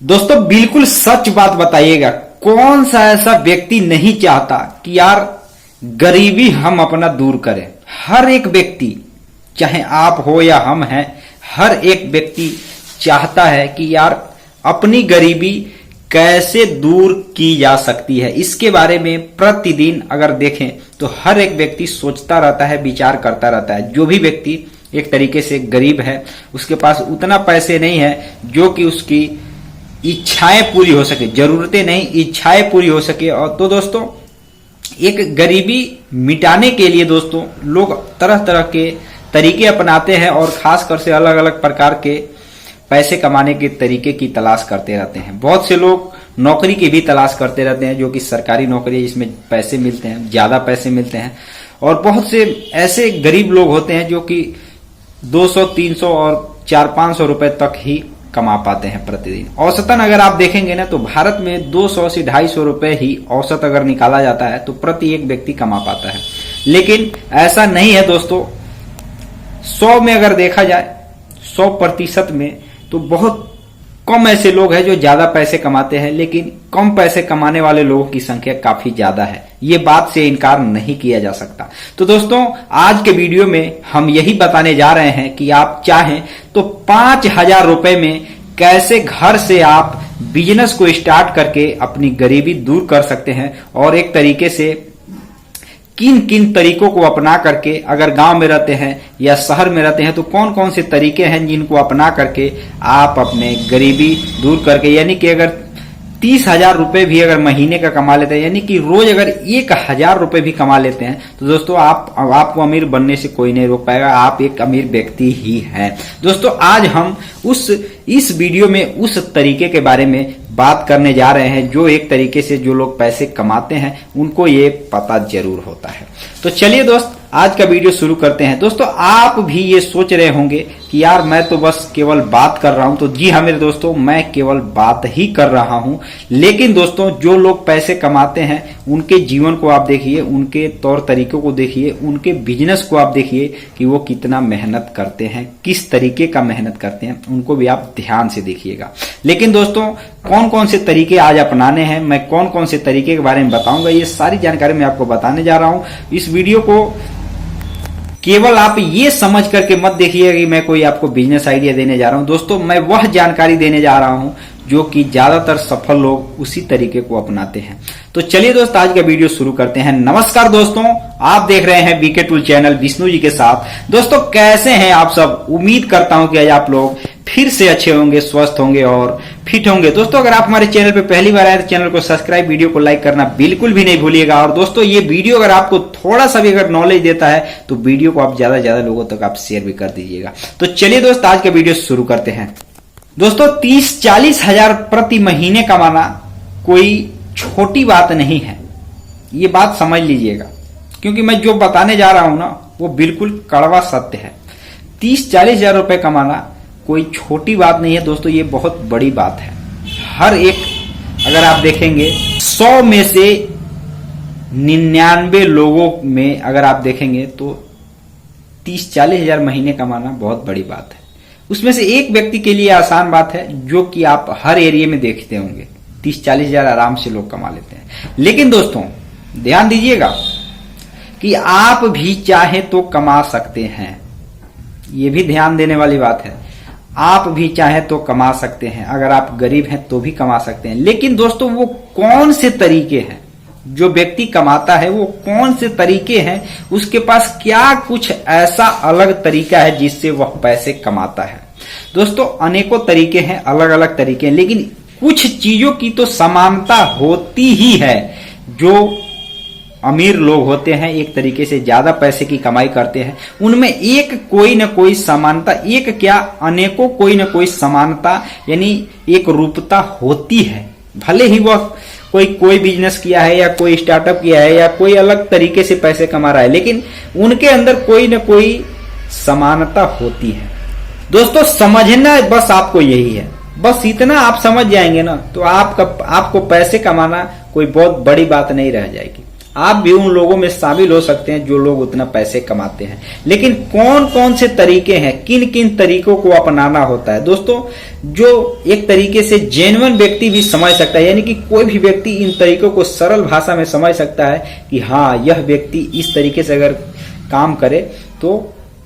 दोस्तों बिल्कुल सच बात बताइएगा, कौन सा ऐसा व्यक्ति नहीं चाहता कि यार गरीबी हम अपना दूर करें। हर एक व्यक्ति, चाहे आप हो या हम हैं, हर एक व्यक्ति चाहता है कि यार अपनी गरीबी कैसे दूर की जा सकती है, इसके बारे में प्रतिदिन अगर देखें तो हर एक व्यक्ति सोचता रहता है, विचार करता रहता है। जो भी व्यक्ति एक तरीके से गरीब है, उसके पास उतना पैसे नहीं है जो कि उसकी इच्छाएं पूरी हो सके, जरूरतें नहीं इच्छाएं पूरी हो सके। और तो दोस्तों एक गरीबी मिटाने के लिए दोस्तों लोग तरह तरह के तरीके अपनाते हैं और खासकर से अलग अलग प्रकार के पैसे कमाने के तरीके की तलाश करते रहते हैं। बहुत से लोग नौकरी की भी तलाश करते रहते हैं, जो कि सरकारी नौकरी है, जिसमें पैसे मिलते हैं, ज्यादा पैसे मिलते हैं। और बहुत से ऐसे गरीब लोग होते हैं जो कि 200, 300 और 400-500 रुपए तक ही कमा पाते हैं प्रतिदिन। औसतन अगर आप देखेंगे ना तो भारत में 200 से 250 रुपए ही औसत अगर निकाला जाता है तो प्रति एक व्यक्ति कमा पाता है। लेकिन ऐसा नहीं है दोस्तों। 100 में अगर देखा जाए, 100% में तो बहुत कम ऐसे लोग हैं जो ज्यादा पैसे कमाते हैं, लेकिन कम पैसे कमाने वाले लोगों की संख्या काफी ज्यादा है। ये बात से इनकार नहीं किया जा सकता। तो दोस्तों आज के वीडियो में हम यही बताने जा रहे हैं कि आप चाहें तो 5000 रुपए में कैसे घर से आप बिजनेस को स्टार्ट करके अपनी गरीबी दूर कर सकते हैं, और एक तरीके से किन किन तरीकों को अपना करके, अगर गांव में रहते हैं या शहर में रहते हैं तो कौन कौन से तरीके हैं जिनको अपना करके आप अपने गरीबी दूर करके, यानी कि अगर 30,000 रुपए भी अगर महीने का कमा लेते हैं, यानी कि रोज अगर 1000 रुपए भी कमा लेते हैं तो दोस्तों आपको अमीर बनने से कोई नहीं रोक पाएगा। आप एक अमीर व्यक्ति ही हैं। दोस्तों आज हम इस वीडियो में उस तरीके के बारे में बात करने जा रहे हैं जो एक तरीके से जो लोग पैसे कमाते हैं उनको ये पता जरूर होता है। तो चलिए दोस्त आज का वीडियो शुरू करते हैं। दोस्तों आप भी ये सोच रहे होंगे कि यार मैं तो बस केवल बात कर रहा हूं। तो जी हाँ मेरे दोस्तों, मैं केवल बात ही कर रहा हूं, लेकिन दोस्तों जो लोग पैसे कमाते हैं उनके जीवन को आप देखिए, उनके तौर तरीकों को देखिए, उनके बिजनेस को आप देखिए कि वो कितना मेहनत करते हैं, किस तरीके का मेहनत करते हैं, उनको भी आप ध्यान से देखिएगा। लेकिन दोस्तों कौन कौन से तरीके आज अपनाने हैं, मैं कौन कौन से तरीके के बारे में बताऊंगा, ये सारी जानकारी मैं आपको बताने जा रहा हूं। इस वीडियो को केवल आप ये समझ करके मत देखिएगा कि मैं कोई आपको बिजनेस आइडिया देने जा रहा हूं। दोस्तों मैं वह जानकारी देने जा रहा हूं जो कि ज्यादातर सफल लोग उसी तरीके को अपनाते हैं। तो चलिए दोस्त आज का वीडियो शुरू करते हैं। नमस्कार दोस्तों, आप देख रहे हैं BK tool channel Vishnu ji के साथ। दोस्तों कैसे हैं आप सब? उम्मीद करता हूं कि आज आप लोग फिर से अच्छे होंगे, स्वस्थ होंगे और फिट होंगे। दोस्तों अगर आप हमारे चैनल पे पहली बार आए तो चैनल को सब्सक्राइब, वीडियो को लाइक करना बिल्कुल भी नहीं भूलिएगा। और दोस्तों ये वीडियो अगर आपको थोड़ा सा भी अगर नॉलेज देता है तो वीडियो को आप ज्यादा से ज्यादा लोगों तक आप शेयर भी कर दीजिएगा। तो चलिए दोस्त आज का वीडियो शुरू करते हैं। दोस्तों 30-40 हजार प्रति महीने कमाना कोई छोटी बात नहीं है, ये बात समझ लीजिएगा, क्योंकि मैं जो बताने जा रहा हूं ना वो बिल्कुल कड़वा सत्य है। 30-40 हजार रुपए कमाना कोई छोटी बात नहीं है दोस्तों, ये बहुत बड़ी बात है। हर एक अगर आप देखेंगे 100 में से 99 लोगों में अगर आप देखेंगे तो 30-40 हजार महीने कमाना बहुत बड़ी बात है। उसमें से एक व्यक्ति के लिए आसान बात है जो कि आप हर एरिया में देखते होंगे, 30-40 हजार आराम से लोग कमा लेते हैं। लेकिन दोस्तों ध्यान दीजिएगा कि आप भी चाहे तो कमा सकते हैं, ये भी ध्यान देने वाली बात है। आप भी चाहे तो कमा सकते हैं, अगर आप गरीब हैं तो भी कमा सकते हैं। लेकिन दोस्तों वो कौन से तरीके हैं जो व्यक्ति कमाता है, वो कौन से तरीके हैं, उसके पास क्या कुछ ऐसा अलग तरीका है जिससे वह पैसे कमाता है। दोस्तों अनेकों तरीके हैं, अलग अलग तरीके हैं, लेकिन कुछ चीजों की तो समानता होती ही है। जो अमीर लोग होते हैं एक तरीके से ज्यादा पैसे की कमाई करते हैं, उनमें एक कोई न कोई समानता, एक क्या अनेकों कोई न कोई समानता यानी एक रूपता होती है। भले ही वह कोई बिजनेस किया है या कोई स्टार्टअप किया है या कोई अलग तरीके से पैसे कमा रहा है, लेकिन उनके अंदर कोई न कोई समानता होती है। दोस्तों समझना बस आपको यही है, बस इतना आप समझ जाएंगे ना तो आपको पैसे कमाना कोई बहुत बड़ी बात नहीं रह जाएगी। आप भी उन लोगों में शामिल हो सकते हैं जो लोग उतना पैसे कमाते हैं। लेकिन कौन कौन से तरीके हैं, किन किन तरीकों को अपनाना होता है दोस्तों, जो एक तरीके से जेन्युइन व्यक्ति भी समझ सकता है, यानी कि कोई भी व्यक्ति इन तरीकों को सरल भाषा में समझ सकता है कि हाँ, यह व्यक्ति इस तरीके से अगर काम करे तो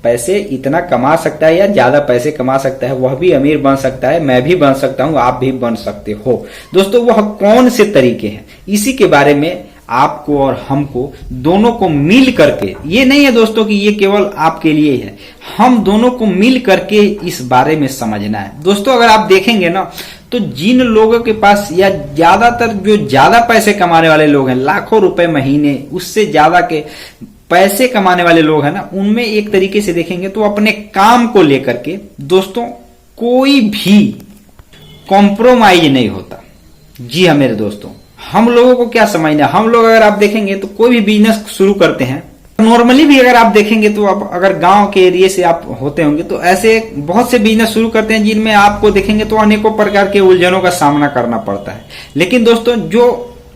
पैसे इतना कमा सकता है या ज्यादा पैसे कमा सकता है, वह भी अमीर बन सकता है, मैं भी बन सकता हूं, आप भी बन सकते हो। दोस्तों वह कौन से तरीके हैं, इसी के बारे में आपको और हमको दोनों को मिल करके, ये नहीं है दोस्तों कि ये केवल आपके लिए है, हम दोनों को मिल करके इस बारे में समझना है। दोस्तों अगर आप देखेंगे ना तो जिन लोगों के पास या ज्यादातर जो ज्यादा पैसे कमाने वाले लोग हैं, लाखों रुपए महीने उससे ज्यादा के पैसे कमाने वाले लोग हैं ना, उनमें एक तरीके से देखेंगे तो अपने काम को लेकर के दोस्तों कोई भी कॉम्प्रोमाइज नहीं होता। जी हाँ मेरे दोस्तों, हम लोगों को क्या समझना, हम लोग अगर आप देखेंगे तो कोई भी बिजनेस शुरू करते हैं, नॉर्मली भी अगर आप देखेंगे तो आप अगर गांव के एरिया से आप होते होंगे तो ऐसे बहुत से बिजनेस शुरू करते हैं जिनमें आपको देखेंगे तो अनेकों प्रकार के उलझनों का सामना करना पड़ता है। लेकिन दोस्तों जो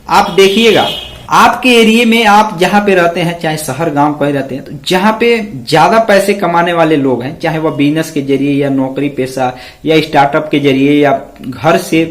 आप देखिएगा आपके एरिया में, आप जहां पे रहते हैं, चाहे शहर गांव कहीं रहते हैं, तो जहां पे ज्यादा पैसे कमाने वाले लोग हैं, चाहे वह बिजनेस के जरिए या नौकरी पेशा या स्टार्टअप के जरिए या घर से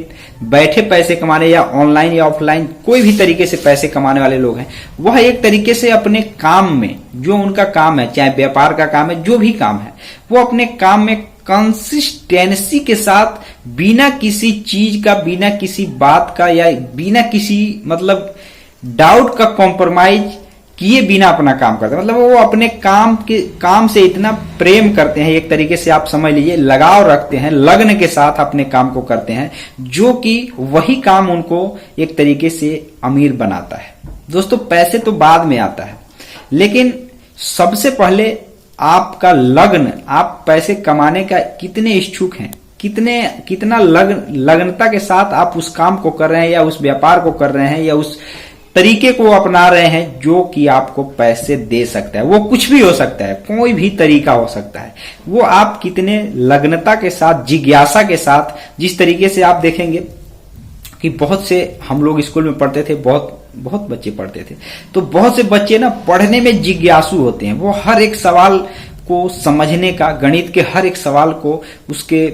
बैठे पैसे कमाने या ऑनलाइन या ऑफलाइन कोई भी तरीके से पैसे कमाने वाले लोग हैं, वह एक तरीके से अपने काम में, जो उनका काम है, चाहे व्यापार का काम है, जो भी काम है, वो अपने काम में कंसिस्टेंसी के साथ बिना किसी चीज का, बिना किसी बात का या बिना किसी मतलब डाउट का कॉम्प्रोमाइज किए बिना अपना काम करते हैं। मतलब वो अपने काम से इतना प्रेम करते हैं, एक तरीके से आप समझ लीजिए लगाव रखते हैं, लगन के साथ अपने काम को करते हैं, जो कि वही काम उनको एक तरीके से अमीर बनाता है। दोस्तों पैसे तो बाद में आता है, लेकिन सबसे पहले आपका लगन, आप पैसे कमाने का कितने इच्छुक हैं, कितना लगनता के साथ आप उस काम को कर रहे हैं या उस व्यापार को कर रहे हैं या उस तरीके को अपना रहे हैं जो कि आपको पैसे दे सकता है। वो कुछ भी हो सकता है, कोई भी तरीका हो सकता है, वो आप कितने लगनता के साथ, जिज्ञासा के साथ, जिस तरीके से आप देखेंगे कि बहुत से हम लोग स्कूल में पढ़ते थे, बहुत बच्चे पढ़ते थे, तो बहुत से बच्चे ना पढ़ने में जिज्ञासु होते हैं, वो हर एक सवाल को समझने का, गणित के हर एक सवाल को उसके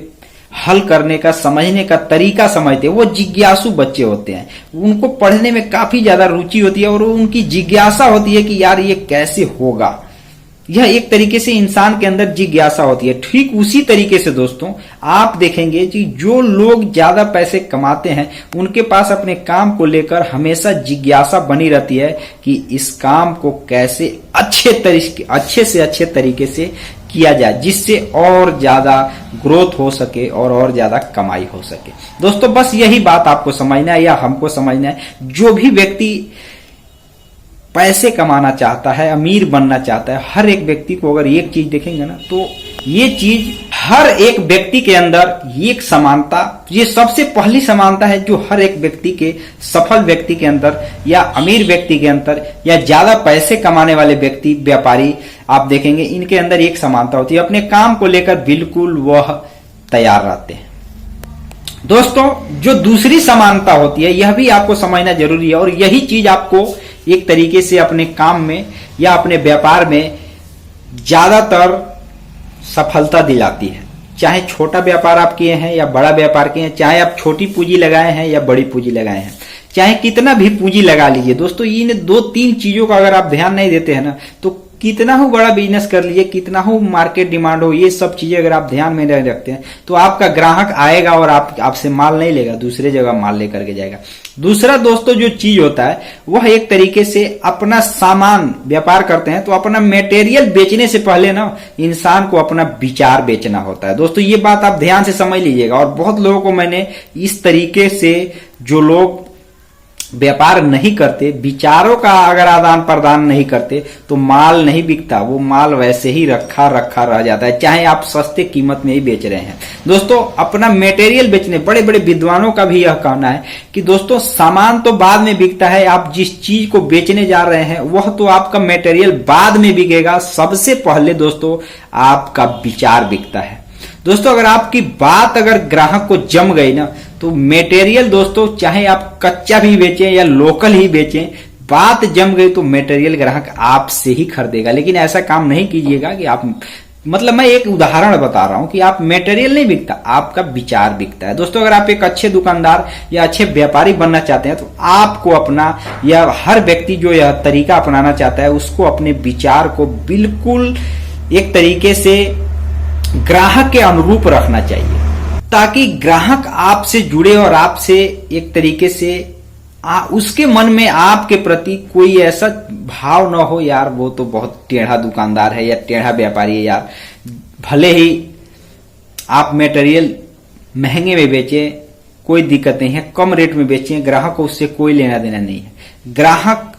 हल करने का, समझने का तरीका समझते हैं, वो जिज्ञासु बच्चे होते हैं, उनको पढ़ने में काफी ज्यादा रुचि होती है और उनकी जिज्ञासा होती है कि यार ये कैसे होगा। यह एक तरीके से इंसान के अंदर जिज्ञासा होती है। ठीक उसी तरीके से दोस्तों आप देखेंगे कि जो लोग ज्यादा पैसे कमाते हैं उनके पास अपने काम को लेकर हमेशा जिज्ञासा बनी रहती है कि इस काम को कैसे अच्छे से अच्छे तरीके से किया जाए, जिससे और ज्यादा ग्रोथ हो सके और ज्यादा कमाई हो सके। दोस्तों बस यही बात आपको समझना है या हमको समझना है। जो भी व्यक्ति पैसे कमाना चाहता है, अमीर बनना चाहता है, हर एक व्यक्ति को अगर एक चीज देखेंगे ना तो ये चीज हर एक व्यक्ति के अंदर एक समानता, ये सबसे पहली समानता है जो हर एक व्यक्ति के, सफल व्यक्ति के अंदर या अमीर व्यक्ति के अंदर या ज्यादा पैसे कमाने वाले व्यक्ति, व्यापारी, आप देखेंगे इनके अंदर एक समानता होती है, अपने काम को लेकर बिल्कुल वह तैयार रहते हैं। दोस्तों जो दूसरी समानता होती है यह भी आपको समझना जरूरी है और यही चीज आपको एक तरीके से अपने काम में या अपने व्यापार में ज्यादातर सफलता दिलाती है। चाहे छोटा व्यापार आप किए हैं या बड़ा व्यापार किए हैं, चाहे आप छोटी पूंजी लगाए हैं या बड़ी पूंजी लगाए हैं, चाहे कितना भी पूंजी लगा लीजिए दोस्तों, इन 2-3 चीजों का अगर आप ध्यान नहीं देते हैं ना तो कितना हो बड़ा बिजनेस कर लीजिए, कितना हो मार्केट डिमांड हो, ये सब चीजें अगर आप ध्यान में नहीं रखते हैं तो आपका ग्राहक आएगा और आपसे माल नहीं लेगा, दूसरे जगह माल लेकर के जाएगा। दूसरा दोस्तों जो चीज होता है वह एक तरीके से अपना सामान व्यापार करते हैं तो अपना मटेरियल बेचने से पहले ना इंसान को अपना विचार बेचना होता है। दोस्तों ये बात आप ध्यान से समझ लीजिएगा। और बहुत लोगों को मैंने इस तरीके से, जो लोग व्यापार नहीं करते, विचारों का अगर आदान प्रदान नहीं करते तो माल नहीं बिकता, वो माल वैसे ही रखा रह जाता है, चाहे आप सस्ते कीमत में ही बेच रहे हैं। दोस्तों अपना मटेरियल बेचने, बड़े बड़े विद्वानों का भी यह कहना है कि दोस्तों सामान तो बाद में बिकता है, आप जिस चीज को बेचने जा रहे हैं वह तो आपका मटेरियल बाद में बिकेगा, सबसे पहले दोस्तों आपका विचार बिकता है। दोस्तों अगर आपकी बात अगर ग्राहक को जम गई ना तो मटेरियल दोस्तों चाहे आप कच्चा भी बेचें या लोकल ही बेचें, बात जम गई तो मटेरियल ग्राहक आपसे ही खरीदेगा। लेकिन ऐसा काम नहीं कीजिएगा कि आप, मतलब मैं एक उदाहरण बता रहा हूं कि आप मटेरियल नहीं बिकता, आपका विचार बिकता है। दोस्तों, अगर आप एक अच्छे दुकानदार या अच्छे व्यापारी बनना चाहते हैं तो आपको अपना, या हर व्यक्ति जो यह तरीका अपनाना चाहता है उसको अपने विचार को बिल्कुल एक तरीके से ग्राहक के अनुरूप रखना चाहिए, ताकि ग्राहक आपसे जुड़े और आपसे एक तरीके से उसके मन में आपके प्रति कोई ऐसा भाव ना हो, यार वो तो बहुत टेढ़ा दुकानदार है या टेढ़ा व्यापारी है यार। भले ही आप मटेरियल महंगे में बेचें, कोई दिक्कत नहीं है, कम रेट में बेचें, ग्राहक को उससे कोई लेना देना नहीं है। ग्राहक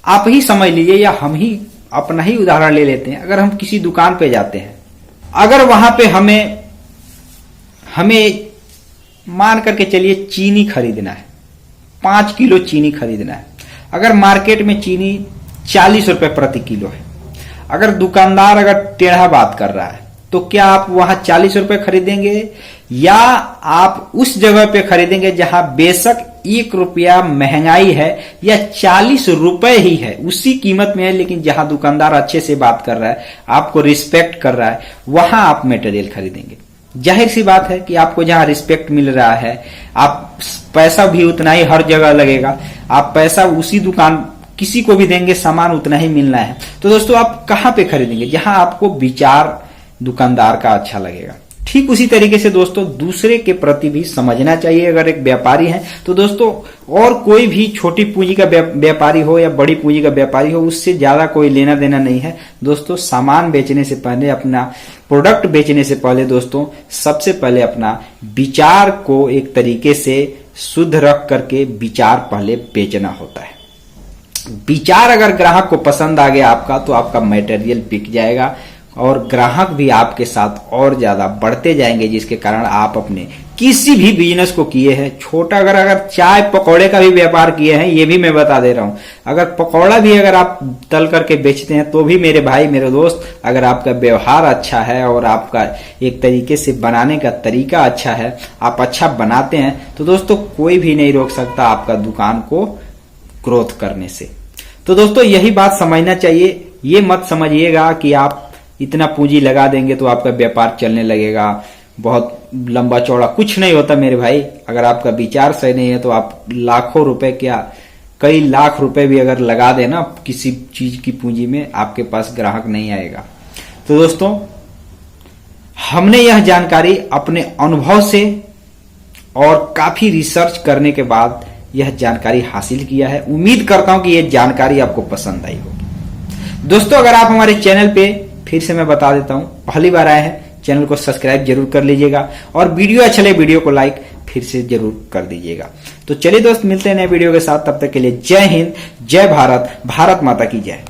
आप ही समझ लीजिए, या हम ही अपना ही उदाहरण ले लेते हैं। अगर हम किसी दुकान पे जाते हैं, अगर वहां पे हमें मान करके चलिए चीनी खरीदना है, 5 किलो चीनी खरीदना है। अगर मार्केट में चीनी 40 रुपए प्रति किलो है, अगर दुकानदार अगर टेढ़ा बात कर रहा है तो क्या आप वहां 40 रुपए खरीदेंगे, या आप उस जगह पे खरीदेंगे जहां बेशक 1 रुपया महंगाई है या 40 रुपए ही है, उसी कीमत में है, लेकिन जहां दुकानदार अच्छे से बात कर रहा है, आपको रिस्पेक्ट कर रहा है, वहां आप मटेरियल खरीदेंगे। जाहिर सी बात है कि आपको जहां रिस्पेक्ट मिल रहा है, आप पैसा भी उतना ही हर जगह लगेगा, आप पैसा उसी दुकान किसी को भी देंगे, सामान उतना ही मिलना है। तो दोस्तों, आप कहां पे खरीदेंगे? जहां आपको विचार दुकानदार का अच्छा लगेगा। ठीक उसी तरीके से दोस्तों, दूसरे के प्रति भी समझना चाहिए। अगर एक व्यापारी है तो दोस्तों, और कोई भी छोटी पूंजी का व्यापारी हो या बड़ी पूंजी का व्यापारी हो, उससे ज्यादा कोई लेना देना नहीं है। दोस्तों, सामान बेचने से पहले, अपना प्रोडक्ट बेचने से पहले दोस्तों, सबसे पहले अपना विचार को एक तरीके से शुद्ध रख करके विचार पहले बेचना होता है। विचार अगर ग्राहक को पसंद आ गया आपका, तो आपका मटेरियल बिक जाएगा और ग्राहक भी आपके साथ और ज्यादा बढ़ते जाएंगे, जिसके कारण आप अपने किसी भी बिजनेस को किए हैं, छोटा अगर चाय पकौड़े का भी व्यापार किए हैं, ये भी मैं बता दे रहा हूं, अगर पकौड़ा भी अगर आप तल करके बेचते हैं तो भी मेरे भाई मेरे दोस्त, अगर आपका व्यवहार अच्छा है और आपका एक तरीके से बनाने का तरीका अच्छा है, आप अच्छा बनाते हैं, तो दोस्तों कोई भी नहीं रोक सकता आपका दुकान को ग्रोथ करने से। तो दोस्तों, यही बात समझना चाहिए। ये मत समझिएगा कि आप इतना पूंजी लगा देंगे तो आपका व्यापार चलने लगेगा, बहुत लंबा चौड़ा कुछ नहीं होता मेरे भाई। अगर आपका विचार सही नहीं है तो आप लाखों रुपए, क्या कई लाख रुपए भी अगर लगा देना किसी चीज की पूंजी में, आपके पास ग्राहक नहीं आएगा। तो दोस्तों, हमने यह जानकारी अपने अनुभव से और काफी रिसर्च करने के बाद यह जानकारी हासिल किया है। उम्मीद करता हूं कि यह जानकारी आपको पसंद आई होगी। दोस्तों, अगर आप हमारे चैनल पे, फिर से मैं बता देता हूं, पहली बार आए हैं, चैनल को सब्सक्राइब जरूर कर लीजिएगा और वीडियो अच्छा लगे वीडियो को लाइक फिर से जरूर कर दीजिएगा। तो चलिए दोस्त, मिलते हैं नए वीडियो के साथ, तब तक के लिए जय हिंद, जय भारत, भारत माता की जय।